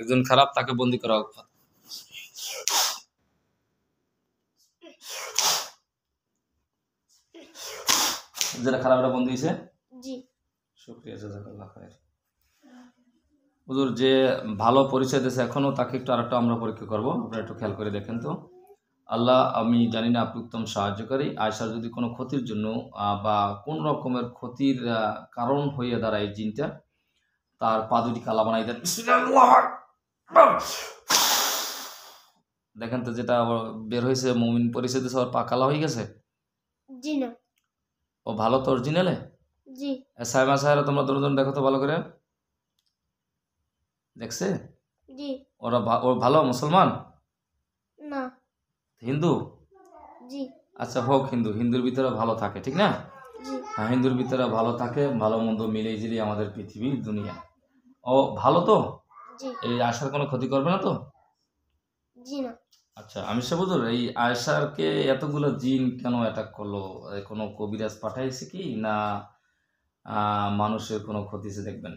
একজন খারাপ, তাকে বন্দি করা হোক। যেটা খারাপ এটা বন্দি হয়েছে। জি শুকরিয়া, জাযাকাল্লাহ খায়ের। হুজুর যে ভালো পরিচয় দিয়েছে এখনো, তাকে একটু আরেকটা আমরা পরীক্ষা করব, আপনারা একটু খেয়াল করে দেখেন তো। আল্লাহ, আমি জানি না আপনি উত্তম সাহায্যকারী। আয়েশার যদি কোনো ক্ষতির জন্য বা কোন রকমের ক্ষতির কারণ হয়ে দাঁড়ায় এই জিনটা, তার পা দুটি কালা বানাই দেন। দেখেন তো, যেটা বের হয়েছে মুমিন পরিচয় দিয়েছে, ওর পা কালা হয়ে গেছে। জি না। ও ভালো তো অরিজিনালে? জি। সাইমা সাহেরা তোমরা দুজন দেখো তো ভালো করে। দেখছে? জি। ওরা ও ভালো মুসলমান না, হিন্দু? জি। আচ্ছা হোক হিন্দু, হিন্দুর ভিতরে ভালো থাকে, ঠিক না? জি। হ্যাঁ, হিন্দুর ভিতরে ভালো থাকে, ভালো মন্দ মিলেই ঝিলেই আমাদের পৃথিবী দুনিয়া। ও ভালো তো? জি। এই আয়সার কোনো ক্ষতি করবে না তো? জি না। আচ্ছা, আমি সে বুঝুর, এই আয়সারকে এতগুলো জিন কেন অ্যাটাক করলো? কোনো কবিরাজ পাঠাইছে কি, না মানুষের কোনো ক্ষতি হয়েছে? দেখবেন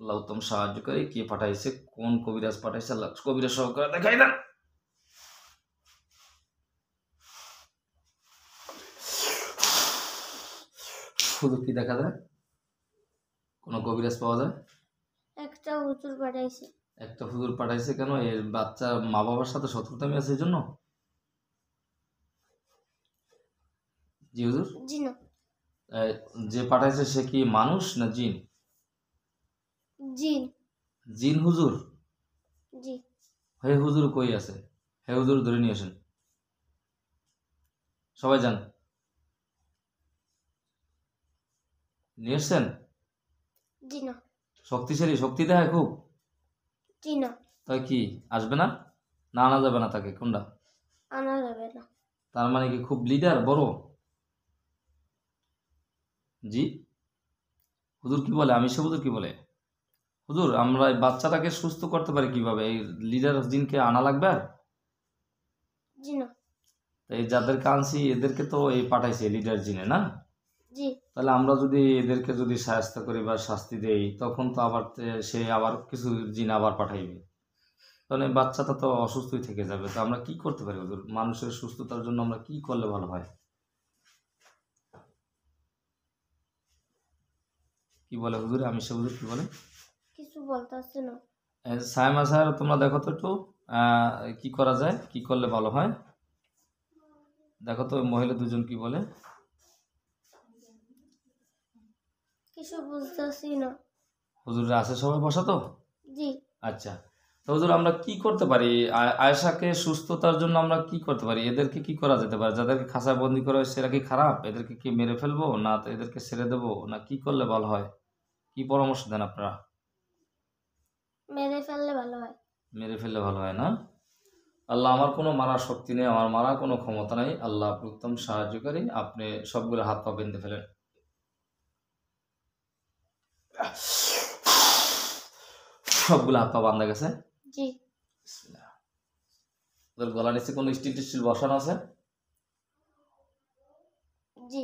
আল্লাহ উত্তম সাহায্যকারী। কে পাঠাইছে, কোন কবিরাজ পাঠাইছে, আল্লাহ কবিরাজ সহকারে দেখাই দেন। শুধু কি দেখা যায়? কোন কবিরাজ পাওয়া যায়? একটা হুজুর পাঠাইছে। একটা হুজুর পাঠাইছে কেন? এর বাচ্চা মা বাবার সাথে শত্রুতামি আছে এই জন্য? জি হুজুর। জি না। যে পাঠাইছে সে কি মানুষ না জিন? জিন। জিন হুজুর? জি। হে হুজুর কই আছে? হে হুজুর ধরে নিয়ে আসেন, সবাই যান। নিয়ে এসছেন? জি না। শক্তিশালী, শক্তি দেখায় খুব? জি না। তাই কি আসবে না? না আনা যাবে না তাকে? কোনটা? আনা যাবে না। তার মানে কি খুব লিডার, বড়? জি। হুজুর কি বলে? আমি সে হুজুর কি বলে? হুজুর আমরা এই বাচ্চাটাকে সুস্থ করতে পারি কিভাবে? এই লিডার জিনকে আনা লাগবে? আর জি না। এই যাদেরকে আনছি এদেরকে তো এই পাঠাইছে লিডার জিনে, না? জি। তাহলে আমরা যদি এদেরকে যদি শায়েস্তা করি বা শাস্তি দেই, তখন তো আবার সে আবার কিছু জিন আবার পাঠাইবে, তাহলে বাচ্চাটা তো অসুস্থই থেকে যাবে। তো আমরা কি করতে পারি হুজুর? মানুষের সুস্থতার জন্য আমরা কি করলে ভালো হয়? কি বলে হুজুর? আমি সে হুজুর কি বলে? কিছু বলতেছে না। সাইমা স্যার তোমরা দেখো তো একটু কি করা যায়, কি করলে ভালো হয় দেখো তো। মহিলা দুজন কি বলে? কিছু বুঝতেছি না। হুজুররা আছে সবাই বসা তো? জি। আচ্ছা, তো হুজুর আমরা কি করতে পারি? আয়েশাকে সুস্থতার জন্য আমরা কি করতে পারি? এদেরকে কি করা যেতে পারে? যাদেরকে খাঁচায় বন্দি করা হয়েছে এরা কি খারাপ? এদেরকে কি মেরে ফেলবো, না এদেরকে ছেড়ে দেবো, না কি করলে ভালো হয়? কি পরামর্শ দেন আপনারা? মেরে ফেললে ভালো হয়। মেরে ফেললে ভালো হয়, না? আল্লাহ, আমার কোনো মারার শক্তি নেই, আমার মারার কোনো ক্ষমতা নাই। আল্লাহ আপনি উত্তম সাহায্যকারী, আপনি সবগুলো হাত পা বেঁধে ফেলেন। সবগুলো হাত পা বান্ধা গেছে? জি। বিসমিল্লাহ। ওদের গলা নিচে কোনো স্টিল টিস্টিল বসানো আছে? জি।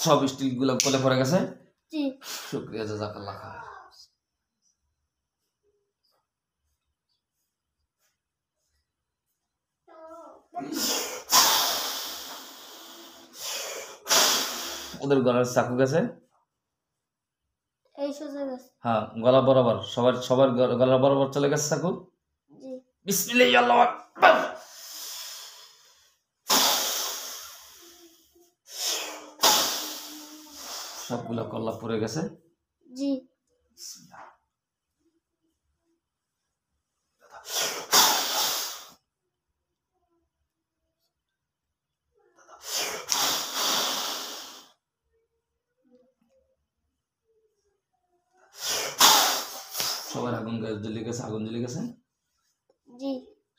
সব স্টিল গুলো কোলে পড়ে গেছে? জি। শুকরিয়া, জাযাকাল্লাহ খায়ের। ওদের গলার চাকু গেছে? এই সোজা গেছে। হ্যাঁ, গলা বরাবর, সবার সবার গলা বরাবর চলে গেছে চাকু? জি। বিসমিল্লাহ, আল্লাহু আকবার। সবগুলো কল্লা পড়ে গেছে? জি। বিসমিল্লাহ। সবার আগুন জ্বলে গেছে? আগুন জ্বলে গেছে? জি।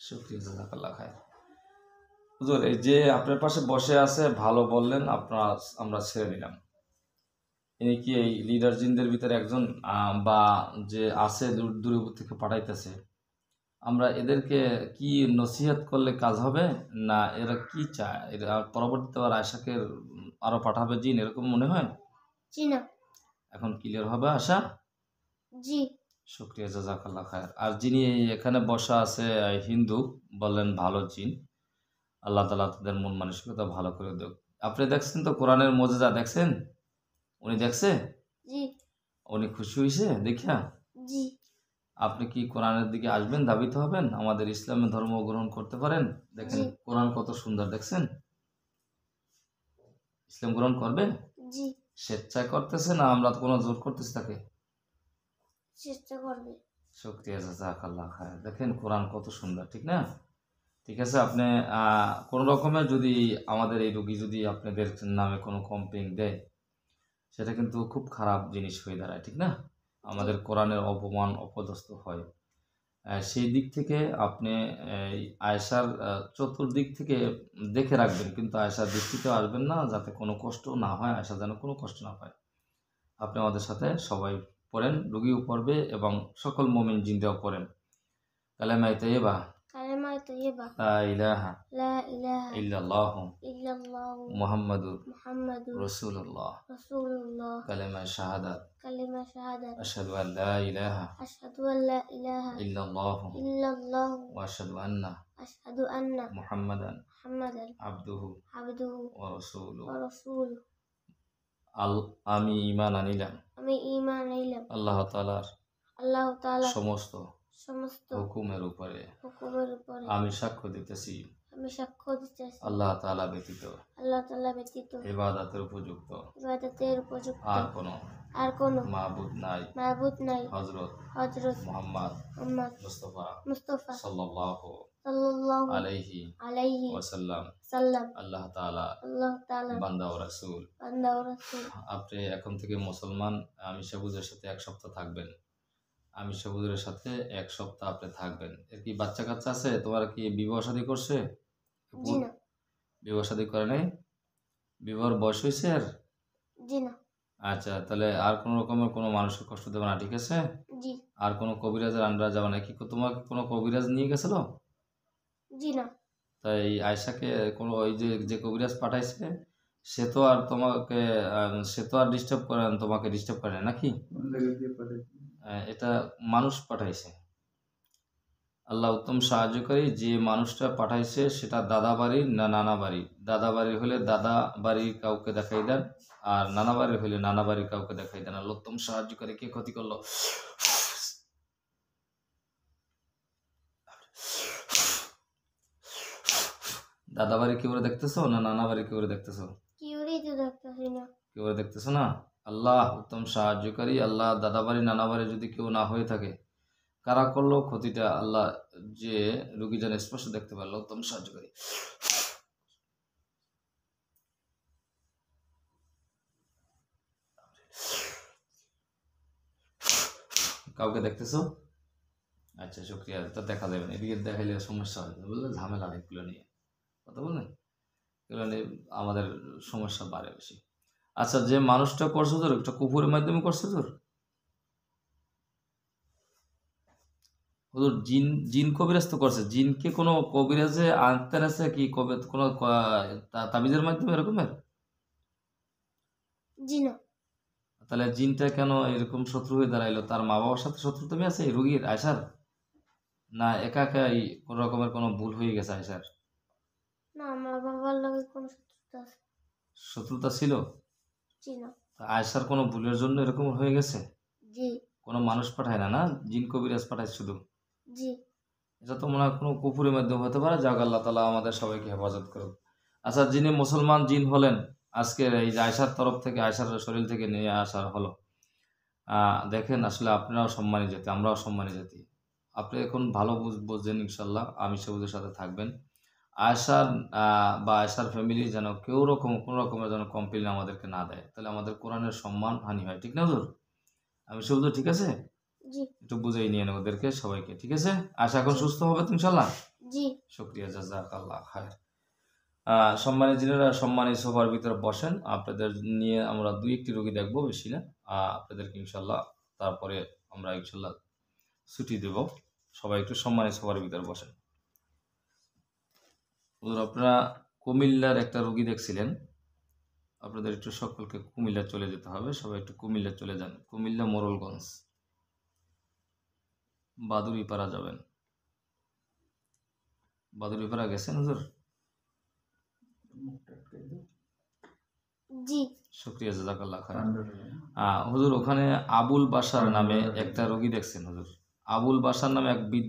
শুকরিয়া, জাযাকাল্লাহ খায়ের। হুজুর এই যে আপনার পাশে বসে আছে, ভালো বললেন, আমরা ছেড়ে দিলাম। ইনি কি এই লিডার জিনদের ভিতরে একজন, বা যে আছে দূর থেকে পাঠাইতেছে, আমরা এদেরকে কি নসিহত করলে কাজ হবে, না এরা কি চায়, এরা পরবর্তীতে আবার আয়সাকে আরো পাঠাবে জিন, এরকম মনে হয়? জি না। এখন ক্লিয়ার হবে আশা? জি। শুক্রিয়া, জাজাকাল্লাহ খায়ের। আর যিনি এখানে বসা আছে হিন্দু, বললেন ভালো জিন, আল্লাহ তালা তাদের মন মানসিকতা ভালো করে দেখ। আপনি দেখছেন তো কোরআনের মজেজা দেখছেন? উনি দেখছে? জি। উনি খুশি হয়েছে দেখা? জি। আপনি কি কোরআনের দিকে আসবেন, ধাবিত হবেন, আমাদের ইসলামের ধর্ম গ্রহণ করতে পারেন? দেখেন কোরআন কত সুন্দর, দেখছেন? ইসলাম গ্রহণ করবে? জি। স্বেচ্ছায় করতেছে না আমরা কোনো জোর করতেছি তাকে? চেষ্টা করবে। শুকরিয়া, জাযাকাল্লাহ খায়ের। দেখেন কোরআন কত সুন্দর, ঠিক না? ঠিক আছে, আপনি কোনো রকমের যদি আমাদের এই রোগী যদি আপনাদের নামে কোনো কমপ্লেন দেয়, সেটা কিন্তু খুব খারাপ জিনিস হয়ে দাঁড়ায়, ঠিক না? আমাদের কোরআনের অপমান অপদস্থ হয়। সেই দিক থেকে আপনি এই আয়েশার চতুর্দিক থেকে দেখে রাখবেন, কিন্তু আয়েশার দৃষ্টিতেও আসবেন না, যাতে কোনো কষ্ট না হয়, আয়েশা যেন কোনো কষ্ট না পায়। আপনি আমাদের সাথে সবাই পড়েন, রুগীও পড়বে এবং সকল মুমিন জিনরাও পড়েন। কালেমা তাইয়্যিবা, কালেমা তাইয়্যিবা, লা ইলাহা লা ইলাহা ইল্লাল্লাহু ইল্লাল্লাহু মুহাম্মাদুর মুহাম্মাদুর রাসূলুল্লাহ। রাসূলুল্লাহ। কালেমা শাহাদাত, কালেমা শাহাদাত, আশহাদু আল লা ইলাহা আশহাদু আল লা ইলাহা ইল্লাল্লাহু ইল্লাল্লাহু ওয়া আশহাদু আন্না আশহাদু আন্না মুহাম্মাদান মুহাম্মাদান আবদুহু আবদুহু ওয়া রাসূলুহু। ওয়া রাসূলুহু। আমি ঈমান আনিলাম আমি ঈমান আনলাম আল্লাহ তাআলার আল্লাহ তাআলার সমস্ত সমস্ত হুকুমের উপরে। হুকুমের উপরে আমি সাক্ষ্য দিতেছি আমি সাক্ষ্য দিতেছি আল্লাহ তাআলা ব্যতীত আল্লাহ তাআলা ব্যতীত ইবাদতের উপযুক্ত ইবাদতের উপযুক্ত আর কোনো আর কোনো মাবুদ নাই মাবুদ নাই হযরত হযরত মুহাম্মদ মুহাম্মদ মুস্তাফা মুস্তাফা সাল্লাল্লাহু সাল্লাল্লাহু আলাইহি আলাইহি ওয়াসাল্লাম সাল্লাম আল্লাহ তাআলা আল্লাহ তাআলা বান্দা ও রাসূল। বান্দা ও রাসূল। আপনি এখন থেকে মুসলমান, আমি সবুজের সাথে এক সপ্তাহ থাকবেন। আমি সবুজের সাথে এক সপ্তাহ আপনি থাকবেন। এর কি বাচ্চা কাচ্চা আছে? তোমার কি বিবাহ শাদী করছে? জি না। বিবাহ শাদী করে নাই? বিবাহের বয়স হয়েছে আর? জি না। আচ্ছা, তাহলে আর কোনো রকমের কোনো মানুষকে কষ্ট দেবে না, ঠিক আছে? জি। আর কোনো কবিরাজের আন্ডারে যাবে না। কি তোমাকে কোনো কবিরাজ নিয়ে গেছিল? জি না। তাই আয়সাকে কোনো ওই যে কবিরাজ পাঠাইছে, সে তো আর তোমাকে সে তো আর ডিস্টার্ব করে না, তোমাকে ডিস্টার্ব করে না নাকি? এটা মানুষ পাঠাইছে। আল্লাহ উত্তম সাহায্যকারী। যে মানুষটা পাঠাইছে সেটা দাদা বাড়ির না নানা বাড়ির? দাদা বাড়ির হলে দাদা বাড়ির কাউকে দেখাই দেন, আর নানা বাড়ির হলে নানা বাড়ির কাউকে দেখাই দেন। আল্লাহ উত্তম সাহায্যকারী। কে ক্ষতি করলো? দাদা বাড়ি কি করে দেখতেছো, না নানা বাড়ি কি করে দেখতেছো? কিউরি তো দেখতেছি না। কি করে দেখতেছো না? আল্লাহ উত্তম সাহায্যকারী। আল্লাহ দাদা বাড়ি নানা বাড়ি যদি কেউ না হয়ে থাকে, কারা করলো ক্ষতিটা, আল্লাহ যে রুগী যেন স্পষ্ট দেখতে পারলো, উত্তম সাহায্যকারী। কাউকে দেখতেছো? আচ্ছা, শুক্রিয়া। তা দেখা যাবে না, এদিকে দেখাইলে সমস্যা হয়, বুঝলে, ঝামেলা হয় এগুলো নিয়ে, কথা বললেন, এগুলো নিয়ে আমাদের সমস্যা বাড়ে বেশি। আচ্ছা, যে মানুষটা করছে তোর, একটা কুকুরের মাধ্যমে করছে তোর? হুজুর জিন জিন কবিরাজ তো করছে, জিনকে কোনো কবিরাজে আনতে আছে কি, কবে কোনো তাবিজের মাধ্যমে এরকমের? জি না। তাহলে জিনটা কেন এরকম শত্রু হয়ে দাঁড়াইলো? তার মা বাবার সাথে শত্রুতা আছে এই রোগীর আয়সার, না একা একাই কোনো রকমের কোনো ভুল হয়ে গেছে আয়সার? না, আমার বাবার লগে কোনো শত্রুতা আছে? শত্রুতা ছিল? জি না। আয়সার কোনো ভুলের জন্য এরকম হয়ে গেছে? জি। কোনো মানুষ পাঠায় না, না জিন কবিরাজ পাঠায় শুধু? জি। এটা তো মনে হয় কোনো কুফুরের মাধ্যমে হতে পারে। যাক, আল্লাহ তালা আমাদের সবাইকে হেফাজত করুক। আচ্ছা, যিনি মুসলমান জিন হলেন, আজকের এই যে আয়সার তরফ থেকে, আয়সার শরীর থেকে নিয়ে আসা হলো, দেখেন আসলে আপনারাও সম্মানী জাতি, আমরাও সম্মানী জাতি। আপনি এখন ভালো বুঝছেন ইনশাল্লাহ, আমি সবুজের সাথে থাকবেন। আয়সার বা আয়সার ফ্যামিলি যেন কেউ কোনো রকমের যেন কমপ্লেন আমাদেরকে না দেয়, তাহলে আমাদের কোরআনের সম্মান হানি হয়, ঠিক না হুজুর? আমি সবুজ, ঠিক আছে? জি। একটু বুঝাই নিয়ে নেন ওদেরকে সবাইকে, ঠিক আছে? আশা এখন সুস্থ হবে তো ইনশাল্লাহ? জি। শুক্রিয়া, জাযাকাল্লাহ খায়ের। সম্মানী জিনেরা, সম্মানী সোফার ভিতরে বসেন। আপনাদের নিয়ে আমরা 2-1টি রোগী দেখবো, বেশি না। আপনাদেরকে ইনশাল্লাহ তারপরে আমরা ইনশাল্লাহ ছুটি দেব। সবাই একটু সম্মানে সবার ভিতরে বসেন। হুজুর আপনারা কুমিল্লার একটা রোগী দেখছিলেন, আপনাদের একটু সকলকে কুমিল্লা চলে যেতে হবে, সবাই একটু কুমিল্লা চলে যান। কুমিল্লা মোরলগঞ্জ বাদুড়িপাড়া যাবেন। বাদুড়িপাড়া গেছেন হুজুর? জি শুক্রিয়া, জাযাকাল্লাহ খাইর। হুজুর ওখানে আবুল বাশার নামে একটা রোগী দেখছেন হুজুর। আবুল বাশার নামে এক